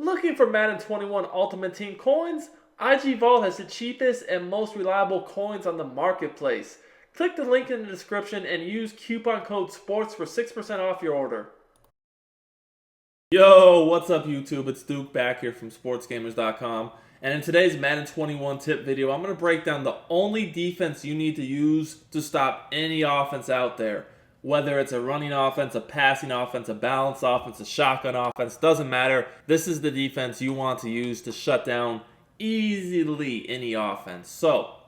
Looking for Madden 21 Ultimate Team coins? IG Vault has the cheapest and most reliable coins on the marketplace. Click the link in the description and use coupon code SPORTS for 6% off your order. Yo, what's up YouTube? It's Duke back here from sportsgamers.com. And in today's Madden 21 tip video, I'm going to break down the only defense you need to use to stop any offense out there. Whether it's a running offense, a passing offense, a balanced offense, a shotgun offense, doesn't matter. This is the defense you want to use to shut down easily any offense. So,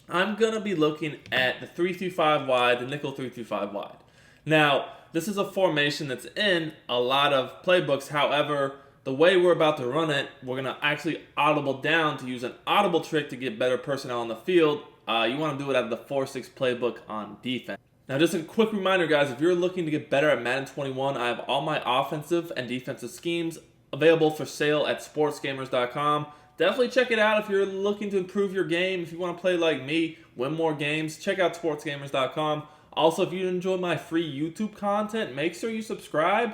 I'm going to be looking at the 3-5 wide, the nickel 3-5 wide. Now, this is a formation that's in a lot of playbooks. However, the way we're about to run it, we're going to actually audible down to use an audible trick to get better personnel on the field. You want to do it out of the 4-6 playbook on defense. Now, just a quick reminder, guys, if you're looking to get better at Madden 21, I have all my offensive and defensive schemes available for sale at sportsgamers.com. Definitely check it out if you're looking to improve your game. If you want to play like me, win more games, check out sportsgamers.com. Also, if you enjoy my free YouTube content, make sure you subscribe,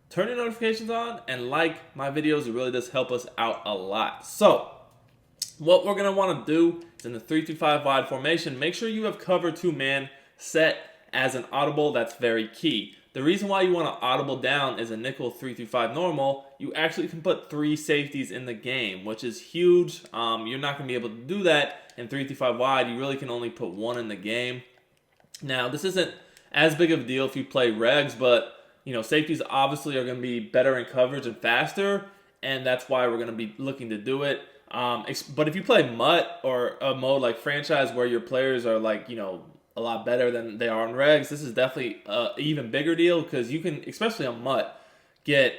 turn your notifications on, and like my videos. It really does help us out a lot. So, what we're going to want to do is in the 3-5 wide formation, make sure you have cover 2-man set as an audible. That's very key. The reason why you want to audible down is a nickel 3-5 normal. You actually can put 3 safeties in the game, which is huge. You're not going to be able to do that in 3-5 wide. You really can only put 1 in the game. Now, this isn't as big of a deal if you play regs, but safeties obviously are going to be better in coverage and faster, and that's why we're going to be looking to do it. But if you play MUT or a mode like franchise where your players are like, a lot better than they are in regs, this is definitely an even bigger deal because you can, especially on MUT, get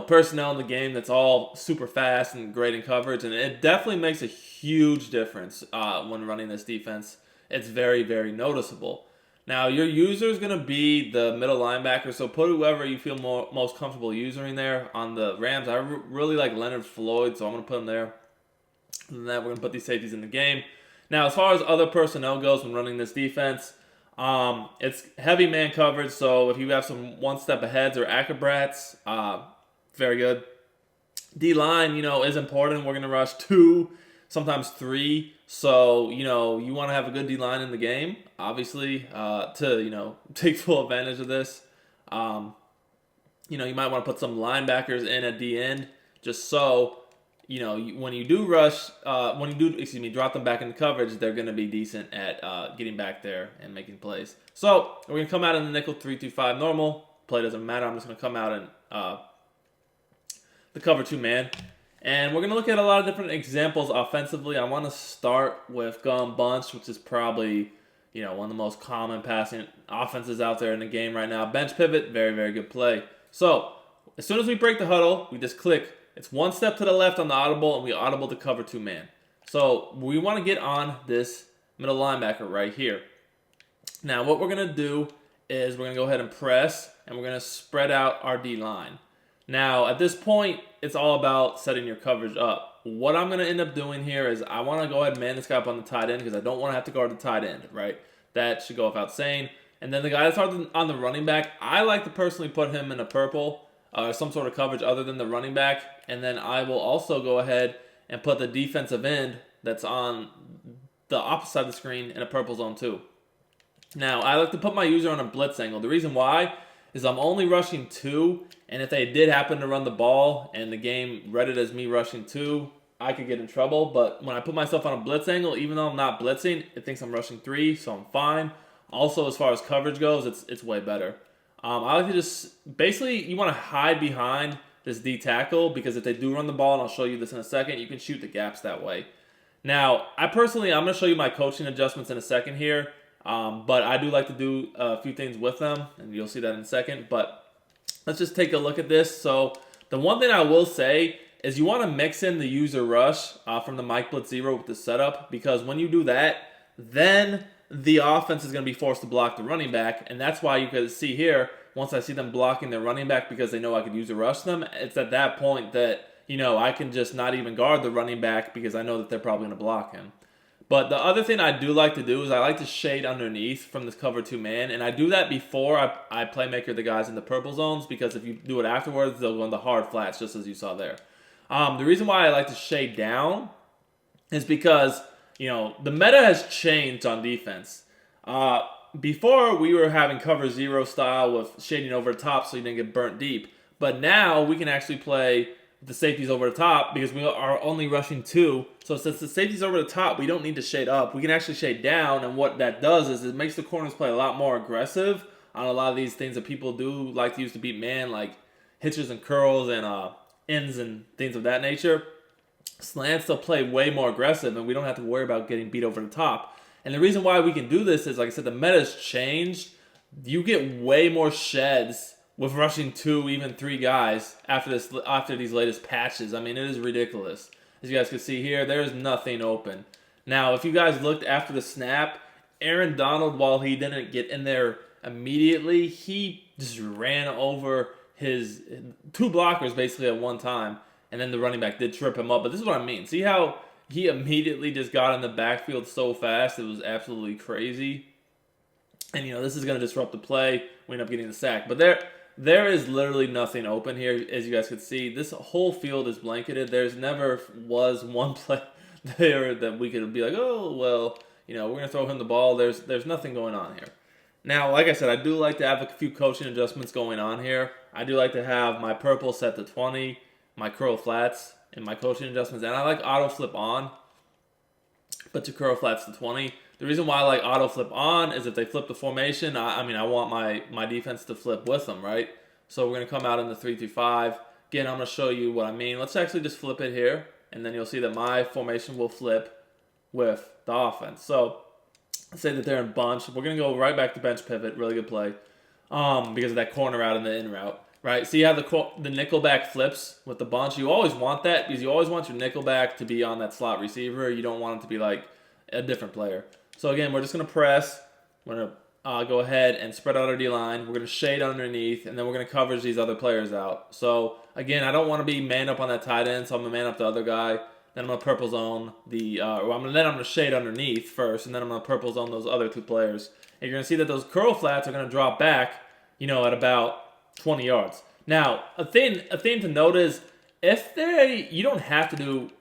personnel in the game that's all super fast and great in coverage, and it definitely makes a huge difference when running this defense. It's very, very noticeable. Now, your user is going to be the middle linebacker, so put whoever you feel most comfortable using there. On the Rams, I really like Leonard Floyd, so I'm going to put him there. And then we're going to put these safeties in the game. Now, as far as other personnel goes when running this defense, it's heavy man coverage, so if you have some one-step aheads or acrobats, very good. D-line, is important. We're going to rush 2, sometimes 3. So, you want to have a good D-line in the game, obviously, to, take full advantage of this. You might want to put some linebackers in at the end, just so, when you do rush, drop them back into coverage, they're going to be decent at getting back there and making plays. So, we're going to come out in the nickel 3-5 normal. Play doesn't matter. I'm just going to come out in the cover 2-man. And we're going to look at a lot of different examples offensively. I want to start with gun bunch, which is probably, one of the most common passing offenses out there in the game right now. Bench pivot, very, very good play. So, as soon as we break the huddle, we just click. It's 1 step to the left on the audible, and we audible to cover 2-man. So, we want to get on this middle linebacker right here. Now, what we're going to do is we're going to go ahead and press, and we're going to spread out our D-line. Now, at this point, it's all about setting your coverage up. What I'm going to end up doing here is I want to go ahead and man this guy up on the tight end because I don't want to have to guard the tight end, right? That should go without saying. And then the guy that's on the running back, I like to personally put him in a purple, some sort of coverage other than the running back. And then I will also go ahead and put the defensive end that's on the opposite side of the screen in a purple zone too. Now, I like to put my user on a blitz angle. The reason why is I'm only rushing 2, and if they did happen to run the ball and the game read it as me rushing 2, I could get in trouble. But when I put myself on a blitz angle, even though I'm not blitzing, it thinks I'm rushing 3, so I'm fine. Also, as far as coverage goes, it's way better. I like to just, basically, you want to hide behind this D tackle because if they do run the ball, and I'll show you this in a second, you can shoot the gaps that way. Now, I'm going to show you my coaching adjustments in a second here. But I do like to do a few things with them, and you'll see that in a second. But let's just take a look at this. So the one thing I will say is you want to mix in the user rush from the Mike Blitz 0 with the setup, because when you do that, then the offense is going to be forced to block the running back, and that's why you can see here, once I see them blocking their running back because they know I could user rush them, it's at that point that, I can just not even guard the running back because I know that they're probably going to block him. But the other thing I do like to do is I like to shade underneath from this cover 2 man, and I do that before I playmaker the guys in the purple zones, because if you do it afterwards, they'll go into hard flats, just as you saw there. The reason why I like to shade down is because, the meta has changed on defense. Before, we were having cover 0 style with shading over the top so you didn't get burnt deep. But now we can actually play the safeties over the top because we are only rushing 2. So since the safety's over the top, we don't need to shade up. We can actually shade down, and what that does is it makes the corners play a lot more aggressive on a lot of these things that people do like to use to beat man, like hitches and curls and ends and things of that nature. Slants, they'll play way more aggressive, and we don't have to worry about getting beat over the top. And the reason why we can do this is, like I said, the meta's changed. You get way more sheds with rushing 2, even 3 guys after these latest patches. I mean, it is ridiculous. As you guys can see here, there is nothing open. Now, if you guys looked after the snap, Aaron Donald, while he didn't get in there immediately, he just ran over his 2 blockers basically at one time, and then the running back did trip him up. But this is what I mean. See how he immediately just got in the backfield so fast? It was absolutely crazy. And, this is going to disrupt the play. We end up getting the sack. But there is literally nothing open here, as you guys can see. This whole field is blanketed. There's never was one play there that we could be like, oh, well, we're going to throw him the ball. There's nothing going on here. Now, like I said, I do like to have a few coaching adjustments going on here. I do like to have my purple set to 20, my curl flats, and my coaching adjustments. And I like auto flip on, but to curl flats to 20. The reason why I like auto flip on is if they flip the formation, I want my defense to flip with them, right? So we're going to come out in the 3-5. Again, I'm going to show you what I mean. Let's actually just flip it here, and then you'll see that my formation will flip with the offense. So let's say that they're in bunch. We're going to go right back to bench pivot. Really good play because of that corner out and the in route, right? See how the nickel back flips with the bunch? You always want that because you always want your nickel back to be on that slot receiver. You don't want it to be like a different player. So again, we're just going to press. We're going to go ahead and spread out our D-line. We're going to shade underneath, and then we're going to cover these other players out. So again, I don't want to be man up on that tight end, so I'm going to man up the other guy. Then I'm going to purple zone I'm going to shade underneath first, and then I'm going to purple zone those other 2 players. And you're going to see that those curl flats are going to drop back, at about 20 yards. Now, a thing to note is you don't have to do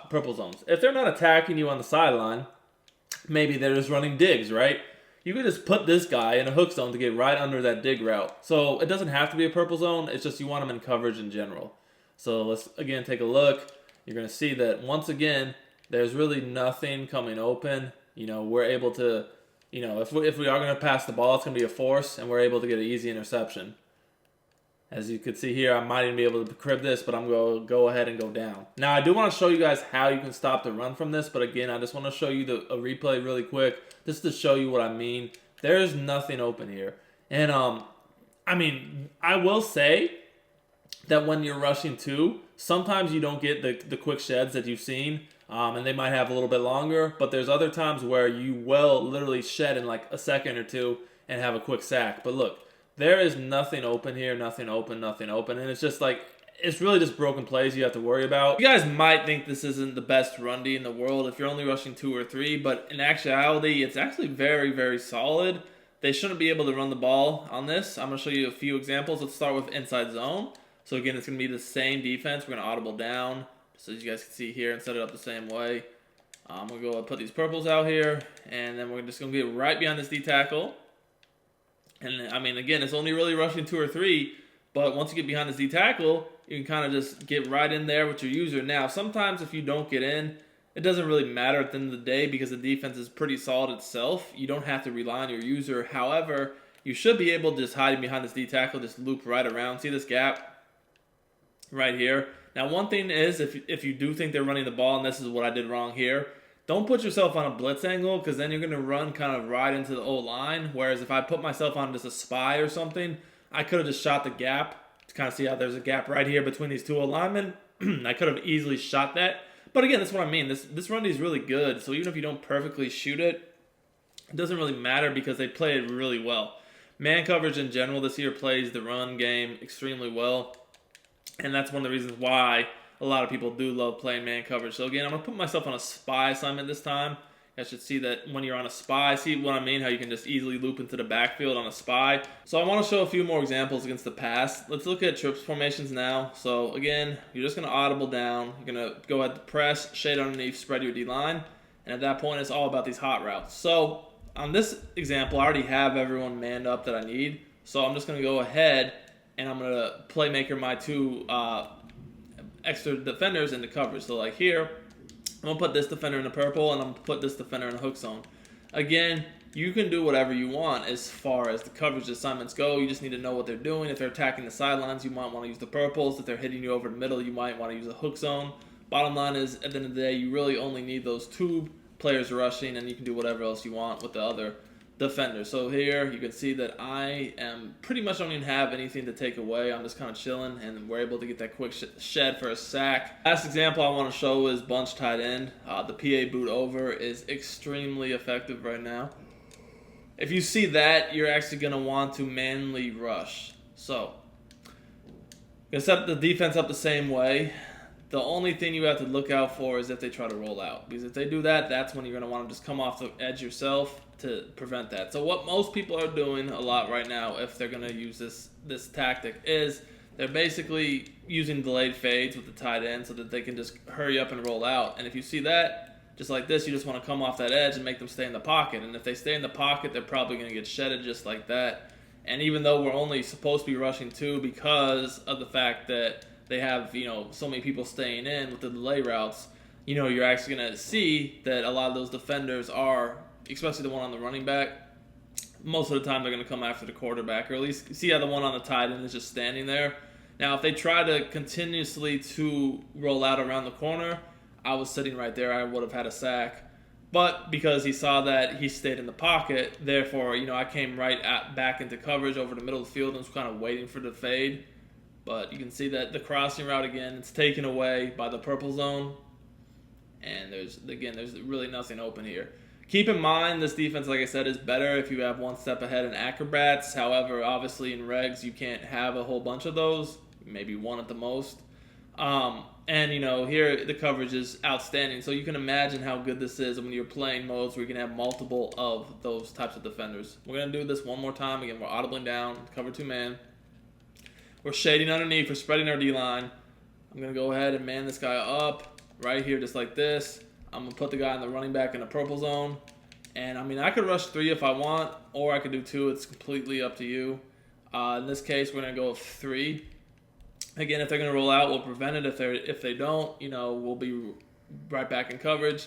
purple zones. If they're not attacking you on the sideline, maybe they're just running digs, right? You could just put this guy in a hook zone to get right under that dig route. So it doesn't have to be a purple zone. It's just you want them in coverage in general. So let's, again, take a look. You're going to see that, once again, there's really nothing coming open. We're able to, if we are going to pass the ball, it's going to be a force, and we're able to get an easy interception. As you can see here, I might even be able to crib this, but I'm going to go ahead and go down. Now, I do want to show you guys how you can stop the run from this, but again, I just want to show you a replay really quick, just to show you what I mean. There's nothing open here. And, I will say that when you're rushing 2, sometimes you don't get the quick sheds that you've seen, and they might have a little bit longer, but there's other times where you will literally shed in like a second or 2 and have a quick sack. But look, there is nothing open here, nothing open, and it's just like, it's really just broken plays you have to worry about. You guys might think this isn't the best run D in the world if you're only rushing 2 or 3, but in actuality, it's actually very, very solid. They shouldn't be able to run the ball on this. I'm going to show you a few examples. Let's start with inside zone. So again, it's going to be the same defense. We're going to audible down, so as you guys can see here, and set it up the same way. I'm going to go and put these purples out here, and then we're just going to get right behind this D tackle. And again, it's only really rushing 2 or 3, but once you get behind this D tackle, you can kind of just get right in there with your user. Now, sometimes if you don't get in, it doesn't really matter at the end of the day because the defense is pretty solid itself. You don't have to rely on your user. However, you should be able to just hide behind this D tackle, just loop right around. See this gap right here? Now, one thing is, if you do think they're running the ball, and this is what I did wrong here, don't put yourself on a blitz angle because then you're going to run kind of right into the O-line. Whereas if I put myself on just a spy or something, I could have just shot the gap to kind of see how there's a gap right here between these 2 O-linemen. I could have easily shot that. But again, that's what I mean. This run D is really good. So even if you don't perfectly shoot it, it doesn't really matter because they play it really well. Man coverage in general this year plays the run game extremely well. And that's one of the reasons why a lot of people do love playing man coverage. So again, I'm going to put myself on a spy assignment this time. I should see that when you're on a spy. See what I mean? How you can just easily loop into the backfield on a spy. So I want to show a few more examples against the pass. Let's look at trips formations now. So again, you're just going to audible down. You're going to go ahead to press, shade underneath, spread your D-line. And at that point, it's all about these hot routes. So on this example, I already have everyone manned up that I need. So I'm just going to go ahead and I'm going to playmaker my two extra defenders into coverage. So like here, I'm going to put this defender in the purple, and I'm going to put this defender in the hook zone. Again, you can do whatever you want as far as the coverage assignments go. You just need to know what they're doing. If they're attacking the sidelines, you might want to use the purples. If they're hitting you over the middle, you might want to use the hook zone. Bottom line is, at the end of the day, you really only need those two players rushing, and you can do whatever else you want with the other defenders. So here, you can see that I am pretty much don't even have anything to take away. I'm just kind of chilling, and we're able to get that quick shed for a sack. Last example I want to show is bunch tight end. The PA boot over is extremely effective right now. If you see that, you're actually going to want to manually rush. So, you're going to set the defense up the same way. The only thing you have to look out for is if they try to roll out. Because if they do that, that's when you're going to want to just come off the edge yourself to prevent that. So what most people are doing a lot right now, if they're going to use this tactic, is they're basically using delayed fades with the tight end so that they can just hurry up and roll out. And if you see that, just like this, you just want to come off that edge and make them stay in the pocket. And if they stay in the pocket, they're probably going to get shedded just like that. And even though we're only supposed to be rushing two because of the fact that they have, so many people staying in with the delay routes, you're actually going to see that a lot of those defenders are, especially the one on the running back, most of the time they're going to come after the quarterback, or at least see how the one on the tight end is just standing there. Now, if they try to continuously to roll out around the corner, I was sitting right there, I would have had a sack. But because he saw that, he stayed in the pocket. Therefore, I came back into coverage over the middle of the field and was kind of waiting for the fade. But you can see that the crossing route, again, it's taken away by the purple zone. And there's really nothing open here. Keep in mind, this defense, like I said, is better if you have one step ahead in acrobats. However, obviously in regs, you can't have a whole bunch of those. Maybe one at the most. And, here the coverage is outstanding. So you can imagine how good this is when you're playing modes where you can have multiple of those types of defenders. We're going to do this one more time. Again, we're audibling down, cover two man. We're shading underneath, we're spreading our D-line. I'm going to go ahead and man this guy up right here just like this. I'm going to put the guy in the running back in the purple zone. And, I could rush 3 if I want, or I could do 2. It's completely up to you. In this case, we're going to go with 3. Again, if they're going to roll out, we'll prevent it. If they don't, we'll be right back in coverage.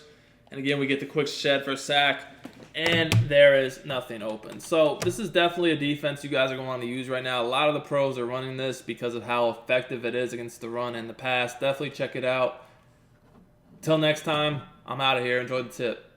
And, again, we get the quick shed for a sack. And there is nothing open. So this is definitely a defense you guys are going to want to use right now. A lot of the pros are running this because of how effective it is against the run and the pass. Definitely check it out. Until next time, I'm out of here. Enjoy the tip.